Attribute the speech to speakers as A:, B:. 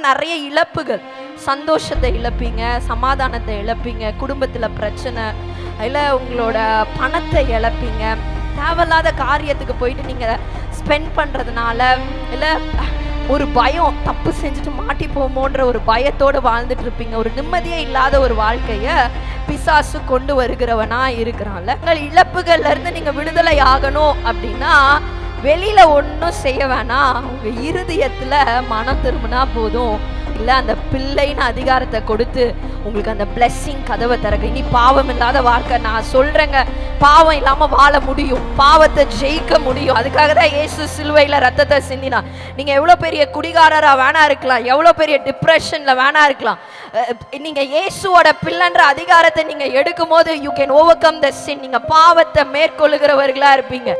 A: நிறைய இழப்புகள், சந்தோஷத்தை இழப்பீங்க, சமாதானத்தை இழப்பீங்க, குடும்பத்தில் பிரச்சனை, இல்லை உங்களோட பணத்தை இழப்பீங்க, தேவையில்லாத காரியத்துக்கு போயிட்டு நீங்கள் ஸ்பெண்ட் பண்ணுறதுனால, இல்லை ஒரு பயம், தப்பு செஞ்சுட்டு மாட்டி போமோன்ற ஒரு பயத்தோடு வாழ்ந்துட்டு இருப்பீங்க. ஒரு நிம்மதியே இல்லாத ஒரு வாழ்க்கையை பிசாசு கொண்டு வருகிறவனா இருக்கிறான்ல. உங்கள் இழப்புகள்ல இருந்து நீங்க விடுதலை ஆகணும் அப்படின்னா வெளியில ஒன்றும் செய்ய வேணாம், உங்க இருதயத்துல மனம் திரும்பினா போதும். இல்லை அந்த பிள்ளைன்னு அதிகாரத்தை கொடுத்து உங்களுக்கு அந்த பிளெஸ்ஸிங் கதவை திறக்க. இனி பாவம் இல்லாத வாழ்க்கை நான் சொல்றேங்க, பாவம் இல்லாம வாழ முடியும், பாவத்தை ஜெயிக்க முடியும். அதுக்காக தான் இயேசு சிலுவையில ரத்தத்தை சிந்தினா. நீங்க எவ்வளவு பெரிய குடிகாரரா வேணா இருக்கலாம், எவ்வளவு பெரிய டிப்ரெஷன்ல வேணா இருக்கலாம், நீங்க இயேசுவோட பிள்ளைன்ற அதிகாரத்தை நீங்க எடுக்கும் போது you can overcome the sin. நீங்க பாவத்தை மேற்கொள்ளுகிறவர்களா இருப்பீங்க.